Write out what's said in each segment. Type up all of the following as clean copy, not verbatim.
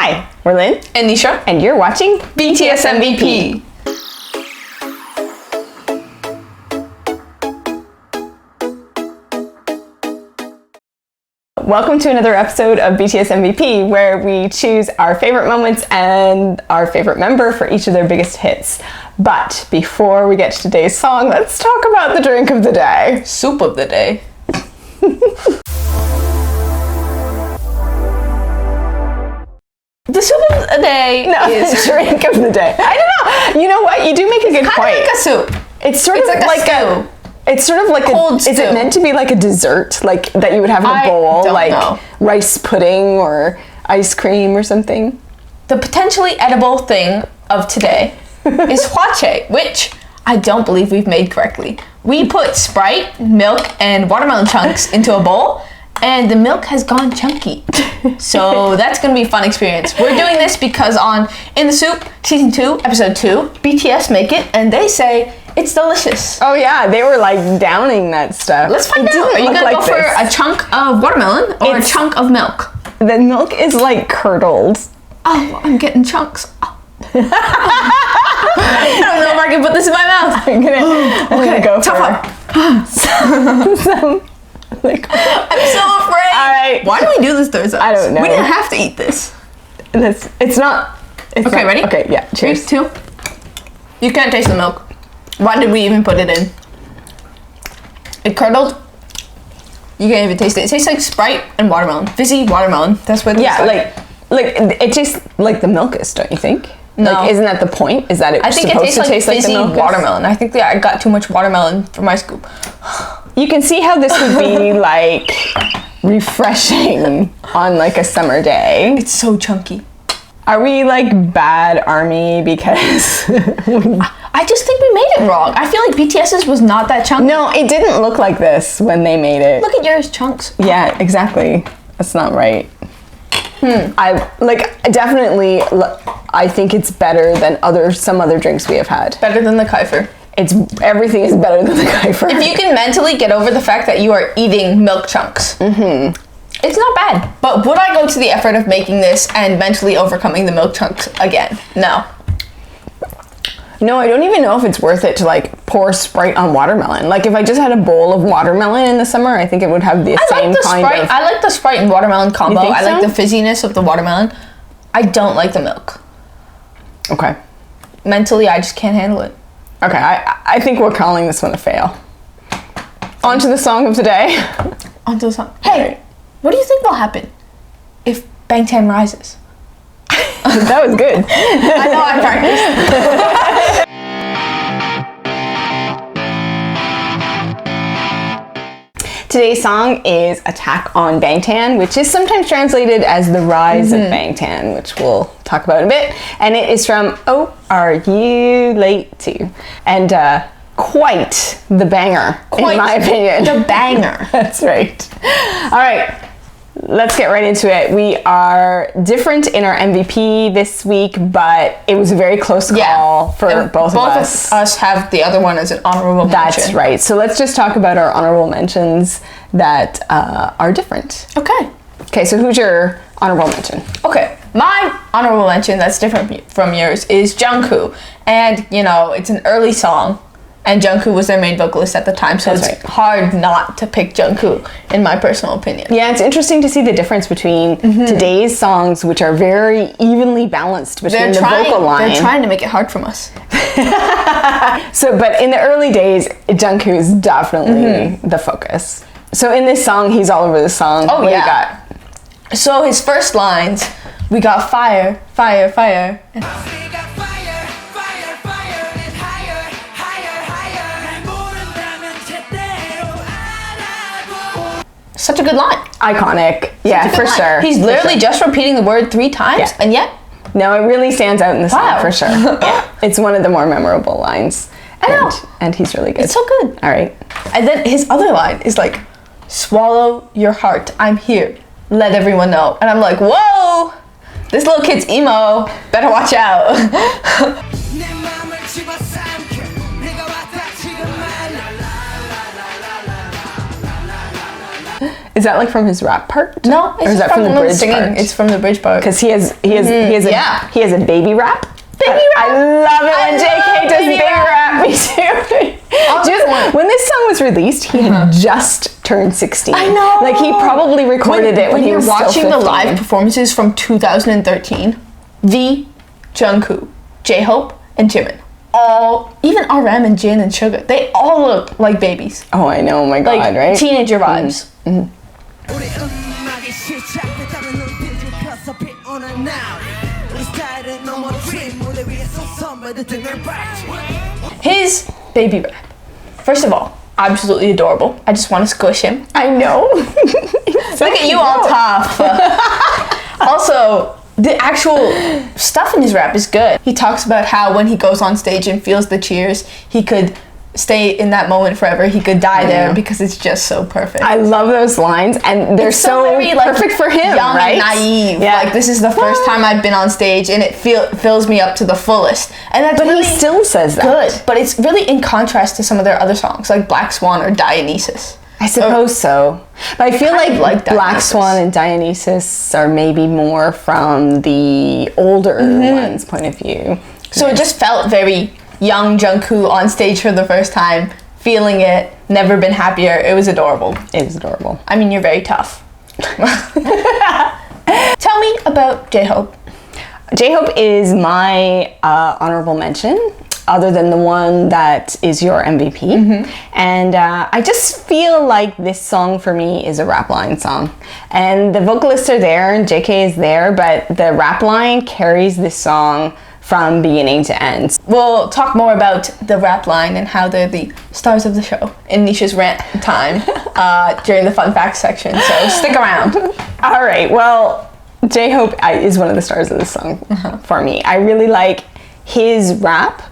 Hi, we're Lynn and Nisha, and you're watching BTS MVP. Welcome to another episode of BTS MVP, where we choose our favorite moments and our favorite member for each of their biggest hits. But before we get to today's song, let's talk about the drink of the day. Soup of the day. The soup of the day is the drink of the day. I don't know. You know what? You do make a good point. Kind of like a soup. It's sort of like stew. It's sort of like Cold stew. Is it meant to be like a dessert, like that you would have in a bowl, don't like know. rice pudding or ice cream or something? The potentially edible thing of today is hwache, which I don't believe we've made correctly. We put Sprite, milk, and watermelon chunks into a bowl, and the milk has gone chunky. So that's gonna be a fun experience. We're doing this because on In the Soup, Season 2, Episode 2, BTS make it, and they say it's delicious. Oh yeah, they were like downing that stuff. Let's find out. Are you gonna go for a chunk of watermelon or a chunk of milk? The milk is like curdled. Oh, I'm getting chunks. Oh. I don't know if I can put this in my mouth. I'm gonna go for it. I'm so afraid. All right. Why do we do this to ourselves? I don't know. We didn't have to eat this. It's not. Okay, ready? Okay, yeah. Cheers. 3, 2. You can't taste the milk. Why did we even put it in? It curdled. You can't even taste it. It tastes like Sprite and watermelon. Fizzy watermelon. That's what it tastes like it tastes like the milk is, don't you think? No. Like, isn't that the point? Is that it's supposed to taste like the milk watermelon? I think that I got too much watermelon for my scoop. You can see how this would be like refreshing on like a summer day. It's so chunky. Are we like bad army because I just think we made it wrong. I feel like BTS's was not that chunky. No, it didn't look like this when they made it. Look at yours, chunks. Yeah, exactly. That's not right. I definitely I think it's better than some other drinks we have had. Better than the Kaifer. Everything is better than the Kaifer. If you can mentally get over the fact that you are eating milk chunks, it's not bad. But would I go to the effort of making this and mentally overcoming the milk chunks again? No. No, I don't even know if it's worth it to like pour Sprite on watermelon. Like if I just had a bowl of watermelon in the summer, I think it would have the same kind of... I like the Sprite and watermelon combo. You think so? I like the fizziness of the watermelon. I don't like the milk. Okay. Mentally, I just can't handle it. Okay, I think we're calling this one a fail. On to the song of the day. On to the song. Hey, what do you think will happen if Bangtan rises? That was good. I know I practiced. Today's song is Attack on Bangtan, which is sometimes translated as The Rise of Bangtan, which we'll talk about in a bit. And it is from Oh, Are You Late To? And quite the banger, in my opinion. The banger. That's right. All right. Let's get right into it. We are different in our MVP this week, but it was a very close call for both of us. Both of us have the other one as an honorable mention. That's right. So let's just talk about our honorable mentions that are different. Okay. Okay, so who's your honorable mention? Okay, my honorable mention that's different from yours is Jungkook. And, you know, it's an early song. And Jungkook was their main vocalist at the time, so it's hard not to pick Jungkook, in my personal opinion. Yeah, it's interesting to see the difference between today's songs, which are very evenly balanced between the vocal line. They're trying to make it hard from us. But in the early days, Jungkook is definitely the focus. So in this song, he's all over the song. Oh, what yeah. do you got? So his first lines, we got fire, fire, fire. Such a good line. Iconic. Yeah, for sure. He's literally just repeating the word 3 times, and yet... No, it really stands out in the song, for sure. Yeah. It's one of the more memorable lines. I know. And he's really good. It's so good. All right. And then his other line is like, swallow your heart, I'm here, let everyone know. And I'm like, whoa, this little kid's emo, better watch out. Is that like from his rap part? No, it's or is just that from the bridge singing. part? It's from the bridge part. Because he has a baby rap. Baby rap. I love it when JK does baby rap. Me too. When this song was released, he had just turned 16. I know. Like he probably recorded it when he was you're watching still 15. the live performances from 2013. V, Jungkook, J-Hope, and Jimin. All, even RM and Jin and Suga, they all look like babies. Oh, I know. Oh my God, like right? teenager vibes. His baby rap. First of all, absolutely adorable. I just want to squish him. I know. Look at you all tough. Also, the actual stuff in his rap is good. He talks about how when he goes on stage and feels the cheers, he could stay in that moment forever. He could die there because it's just so perfect. I love those lines, and they're so very, perfect for him, young right? and naive. Yeah. Like, this is the first time I've been on stage, and it fills me up to the fullest. And that's But really he still says that. good. But it's really in contrast to some of their other songs, like Black Swan or Dionysus. I suppose so. But I feel kind like of like Black Dionysus. Swan and Dionysus are maybe more from the older one's point of view. So it just felt very young Jungkook on stage for the first time, feeling it, never been happier. It was adorable. It is adorable. I mean, you're very tough. Tell me about J-Hope. J-Hope is my honorable mention, other than the one that is your MVP. And I just feel like this song for me is a rap line song. And the vocalists are there and JK is there, but the rap line carries this song from beginning to end. We'll talk more about the rap line and how they're the stars of the show in Nisha's rant time during the fun facts section, so stick around. All right, well, J-Hope is one of the stars of this song for me. I really like his rap.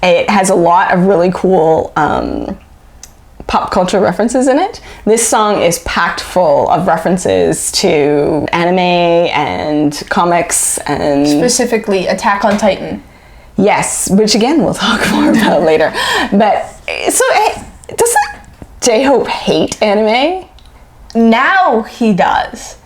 It has a lot of really cool pop culture references in it. This song is packed full of references to anime and comics and... Specifically, Attack on Titan. Yes, which again we'll talk more about later. But, so doesn't J-Hope hate anime? Now he does.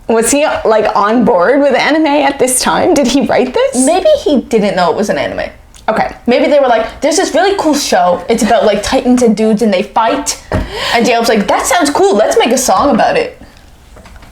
Was he like on board with anime at this time? Did he write this? Maybe he didn't know it was an anime. Okay. Maybe they were like, there's this really cool show. It's about like titans and dudes and they fight. And J-Hope's like, that sounds cool. Let's make a song about it.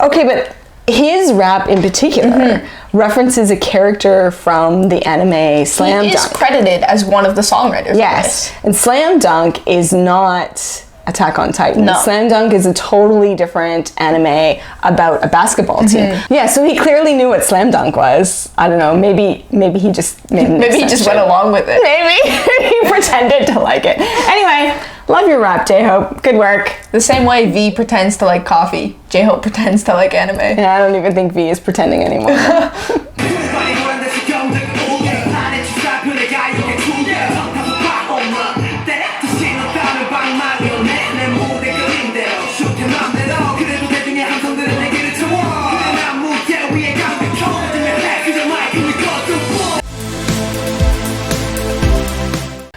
Okay, but his rap in particular references a character from the anime Slam He is Dunk. credited as one of the songwriters. Yes, and Slam Dunk is not Attack on Titan. No. Slam Dunk is a totally different anime about a basketball team. Yeah, so he clearly knew what Slam Dunk was. I don't know, maybe he just made an Maybe he just went exception. along with it. Maybe he pretended to like it. Anyway, love your rap, J-Hope. Good work. The same way V pretends to like coffee, J-Hope pretends to like anime. And I don't even think V is pretending anymore.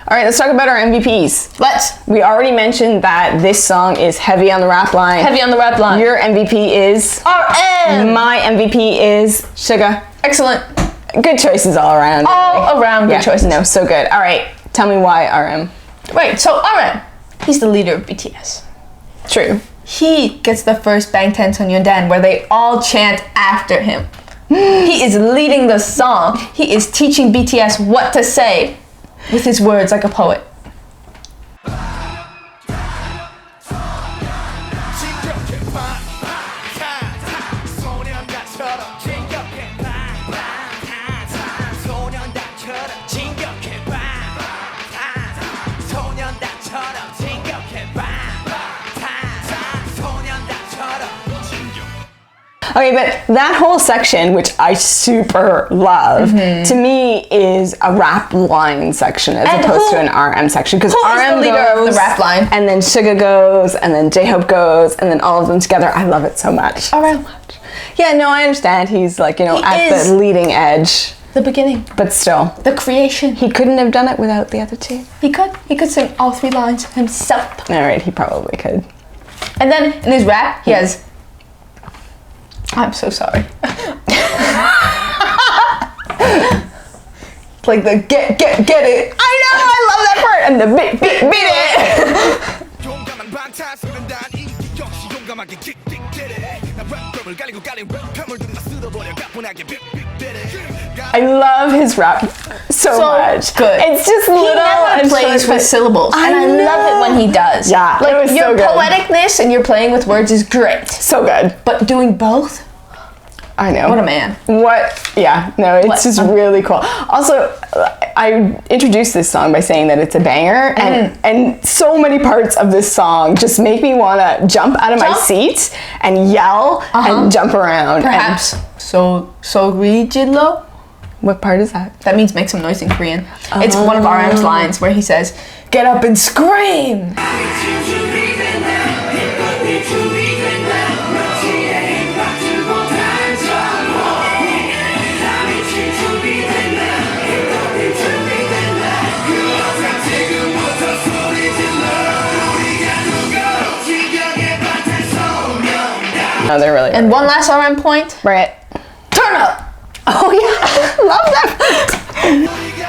All right, let's talk about our MVPs. Let's. We already mentioned that this song is heavy on the rap line. Heavy on the rap line. Your MVP is? RM. My MVP is Suga. Excellent. Good choices all around. All really. around good choices. No, so good. All right, tell me why RM. Wait, so RM, he's the leader of BTS. True. He gets the first Bangtan Sonyeondan where they all chant after him. He is leading the song. He is teaching BTS what to say with his words like a poet. Okay, but that whole section, which I super love, to me is a rap line section as And opposed to an RM section. Because who is RM the leader goes, of the rap line? and then Suga goes, and then J-Hope goes, and then all of them together. I love it so much. RM. Yeah, no, I understand. He's like, you know, He at is the leading edge, the beginning, but still. the creation. He couldn't have done it without the other two. He could sing all three lines himself. All right, he probably could. And then in his rap, he has. I'm so sorry. Like the get it. I know, I love that part. And the beat it. I love his rap so much. Good. It's just He little never and plays short, with syllables, and I love it when he does. Yeah, it like was your so good. poeticness and your playing with words is great, So good. but doing both, I know. what a man. Yeah, no, it's What? just really cool. Also, I introduced this song by saying that it's a banger, and so many parts of this song just make me want to jump out of my seat and yell and jump around. Perhaps so rigidlo. What part is that? That means make some noise in Korean. It's one of RM's lines where he says, "Get up and scream." No, they're really. And one last RM point. Bring it. Turn up. Oh yeah, love that.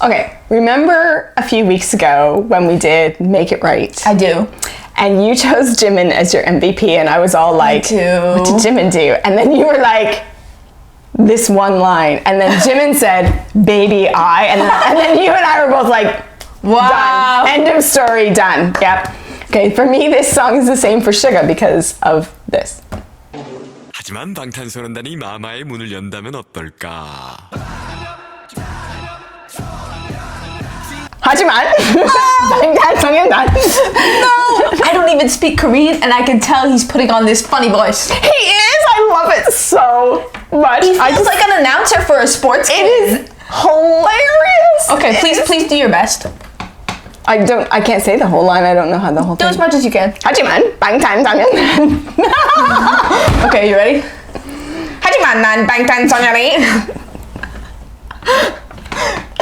Okay, remember a few weeks ago when we did Make It Right? I do. And you chose Jimin as your MVP, and I was all like, do. what did Jimin do? And then you were like, this one line. And then Jimin said, baby I. And then you and I were both like, Wow. done. End of story, done. Yep. Okay, for me, this song is the same for Suga because of this. 하지만 방탄소년단이 마마의 문을 연다면 어떨까? 하지만 방탄소년단. No, I don't even speak Korean, and I can tell he's putting on this funny voice. He is. I love it so much. He feels like an announcer for a sports It game. is hilarious. Okay, please do your best. I can't say the whole line. I don't know how the whole Do thing. as much as you can. 하지만 방탄소년단. Okay, you ready? 하지만 난 방탄소년이.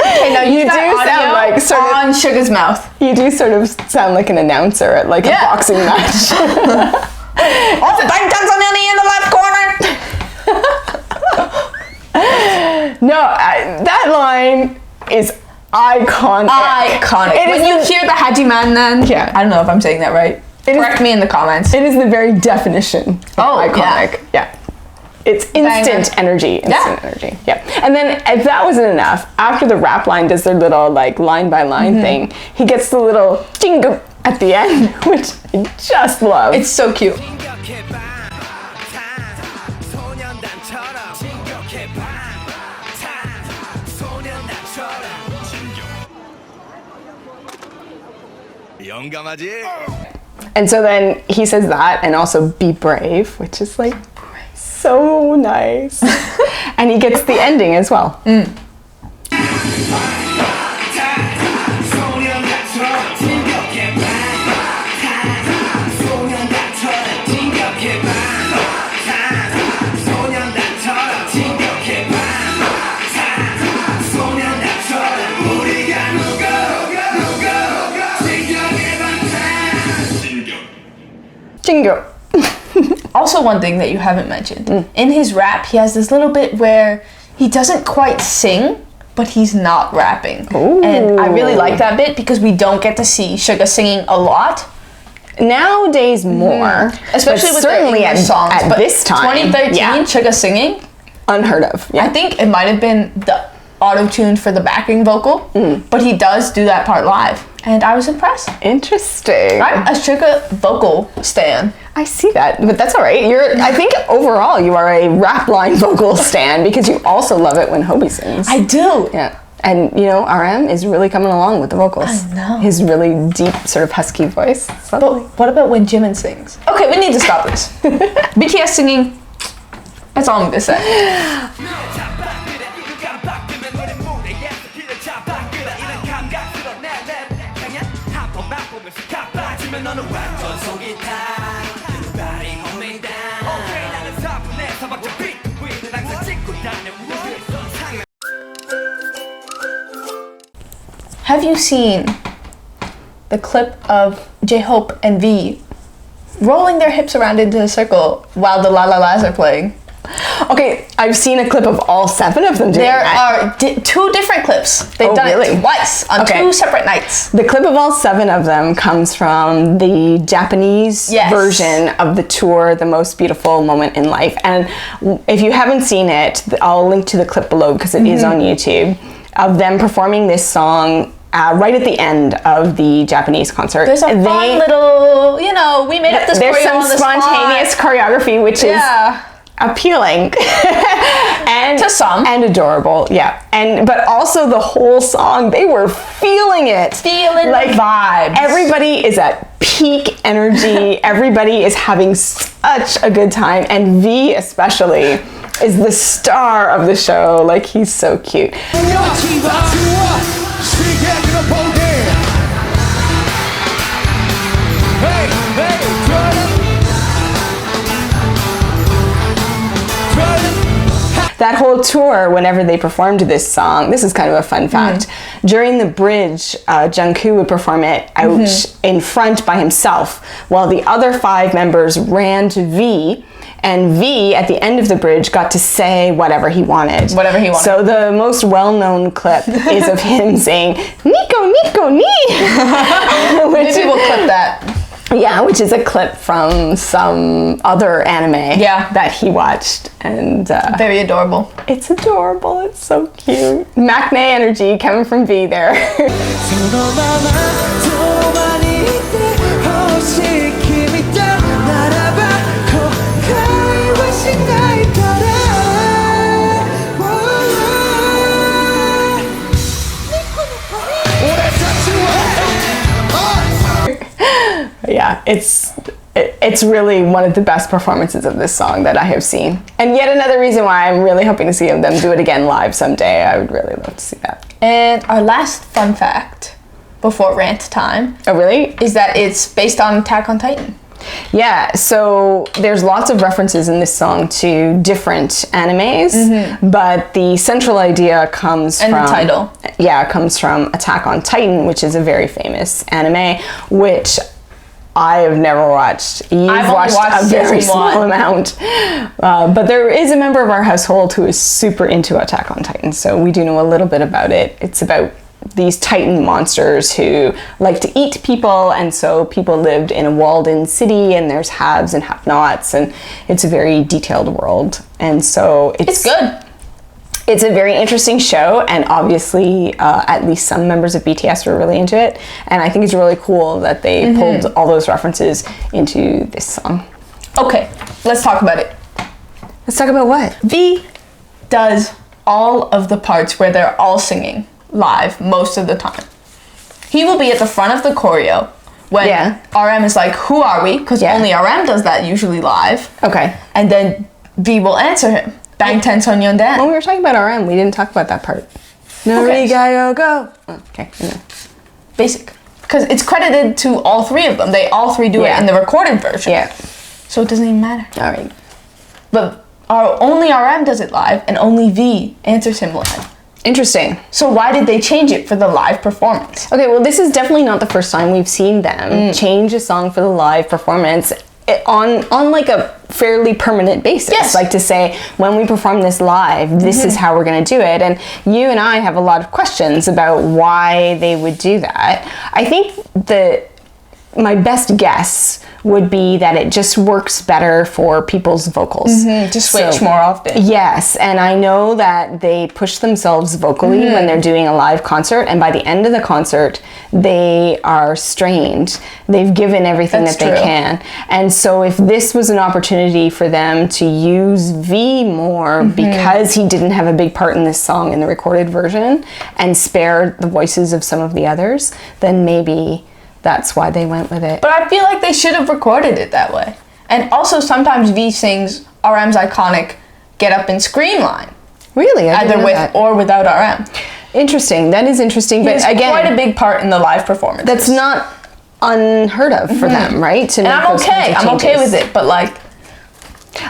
Okay, now You do sound like sort of, on Suga's mouth. you do sort of sound like an announcer at like a boxing match. Oh, 방탄소년이 in the left corner. No, that line is iconic. Iconic. It When is you the- hear the Hajiman then, Yeah. I don't know if I'm saying that right. It is- Correct me in the comments. It is the very definition of Oh, iconic. Yeah. It's instant energy. Instant energy. Yeah. And then if that wasn't enough, after the rap line does their little like line by line thing, he gets the little jingle at the end, which I just love. It's so cute. And so then he says that and also be brave, which is like so nice. And he gets the ending as well. Jingle. Also, one thing that you haven't mentioned in his rap, he has this little bit where he doesn't quite sing, but he's not rapping. And I really like that bit because we don't get to see Suga singing a lot, Nowadays more, especially but with certainly the English songs. at But this time, 2013, yeah, Suga singing, unheard of. Yeah. I think it might have been the auto-tuned for the backing vocal, but he does do that part live, and I was impressed. Interesting. I'm a Suga vocal stan. I see that, but that's all right. I think overall you are a rap line vocal stan because you also love it when Hobie sings. I do. Yeah. And you know, RM is really coming along with the vocals. I know. His really deep, sort of husky voice. It's lovely. But what about when Jimin sings? Okay, we need to stop this. BTS singing, that's all I'm gonna say. Have you seen the clip of J-Hope and V rolling their hips around into a circle while the La La Las are playing? Okay, I've seen a clip of all 7 of them doing There that. are 2 different clips. They've done it twice on 2 separate nights. The clip of all 7 of them comes from the Japanese version of the tour, The Most Beautiful Moment in Life. And if you haven't seen it, I'll link to the clip below because it is on YouTube, of them performing this song right at the end of the Japanese concert. There's a fun little, we made up this choreo. There's some on the spontaneous spot. choreography, which is appealing and to some, and adorable, but also the whole song, they were feeling it, like vibes. Everybody is at peak energy. Everybody is having such a good time, and V especially is the star of the show. Like, he's so cute. That whole tour, whenever they performed this song, this is kind of a fun fact. During the bridge, Jungkook would perform it out in front by himself, while the other 5 members ran to V, and V, at the end of the bridge, got to say whatever he wanted. Whatever he wanted. So the most well-known clip is of him saying, Nico, Nico, ni! Maybe we'll clip that. Yeah, which is a clip from some other anime that he watched. And very adorable. It's adorable. It's so cute. Maknae energy coming from V there. Yeah, it's really one of the best performances of this song that I have seen. And yet another reason why I'm really hoping to see them do it again live someday. I would really love to see that. And our last fun fact before rant time. Oh, really? Is that it's based on Attack on Titan. Yeah, so there's lots of references in this song to different animes, but the central idea comes from... And the title. Yeah, comes from Attack on Titan, which is a very famous anime, which I have never watched. I've watched a very small amount. But there is a member of our household who is super into Attack on Titan, so we do know a little bit about it. It's about these Titan monsters who like to eat people, and so people lived in a walled-in city, and there's haves and have-nots, and it's a very detailed world. And so it's good. It's a very interesting show, and obviously at least some members of BTS were really into it, and I think it's really cool that they pulled all those references into this song. Okay, let's talk about it. Let's talk about what? V does all of the parts where they're all singing live most of the time. He will be at the front of the choreo when RM is like, who are we? Because only RM does that usually live. Okay. And then V will answer him. Bangtan Sonyeondan. When we were talking about RM, we didn't talk about that part. No, go. Okay. Basic. Because it's credited to all 3 of them. They all 3 do it in the recorded version. Yeah. So it doesn't even matter. All right. But only RM does it live, and only V answers him live. Interesting. So why did they change it for the live performance? Okay, well, this is definitely not the first time we've seen them change a song for the live performance on like a fairly permanent basis. Yes. Like to say, when we perform this live, this is how we're going to do it. And you and I have a lot of questions about why they would do that. I think that my best guess would be that it just works better for people's vocals. To switch more often. Yes, and I know that they push themselves vocally when they're doing a live concert, and by the end of the concert, they are strained. They've given everything that they can. And so if this was an opportunity for them to use V more because he didn't have a big part in this song in the recorded version and spare the voices of some of the others, then maybe that's why they went with it. But I feel like they should have recorded it that way. And also sometimes V sings RM's iconic Get Up and Scream line. Really? Either with or without RM. Interesting. That is interesting. But again, quite a big part in the live performance. That's not unheard of for them, right? And I'm okay with it, but like...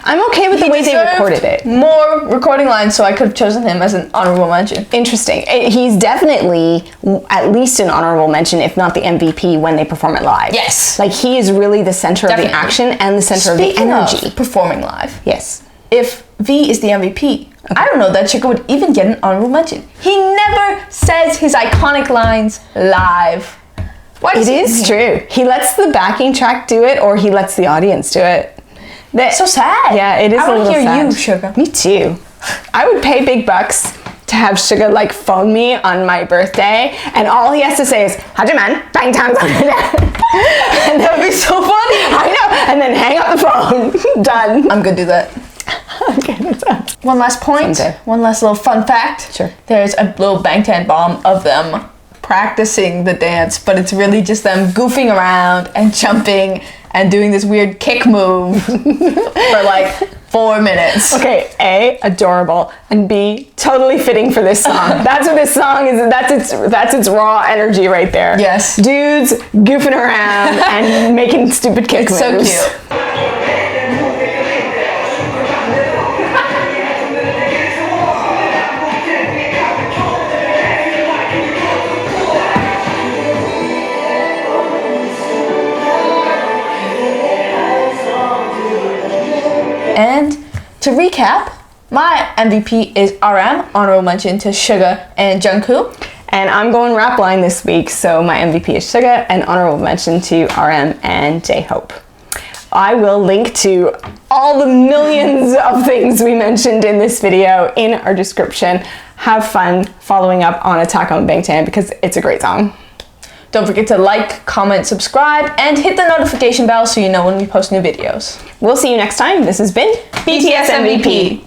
I'm okay with the way they deserved recorded it. More recording lines, so I could have chosen him as an honorable mention. Interesting. He's definitely at least an honorable mention, if not the MVP, when they perform it live. Yes. Like, he is really the center Definitely. of the action and the center of the Speaking energy. of performing live, Yes. if V is the MVP, I don't know that Sugar would even get an honorable mention. He never says his iconic lines live. Why does It is true. He lets the backing track do it, or he lets the audience do it. So sad. Yeah, it is I a wanna little hear sad. you, Sugar. Me too. I would pay big bucks to have Sugar like phone me on my birthday, and all he has to say is "하지만 Bangtan." And that would be so funny. I know, and then hang up the phone. Done. I'm gonna do that. Okay, that's done. One last point. Someday. One last little fun fact. Sure. There's a little Bangtan bomb of them practicing the dance, but it's really just them goofing around and jumping and doing this weird kick move for like 4 minutes. Okay, A, adorable, and B, totally fitting for this song. That's what this song is. That's its raw energy right there. Yes. Dudes goofing around and making stupid kick It's moves. so cute. And to recap, my MVP is RM, honorable mention to Suga and Jungkook. And I'm going rap line this week, so my MVP is Suga, and honorable mention to RM and J-Hope. I will link to all the millions of things we mentioned in this video in our description. Have fun following up on Attack on Bangtan because it's a great song. Don't forget to like, comment, subscribe, and hit the notification bell so you know when we post new videos. We'll see you next time. This has been BTS MVP.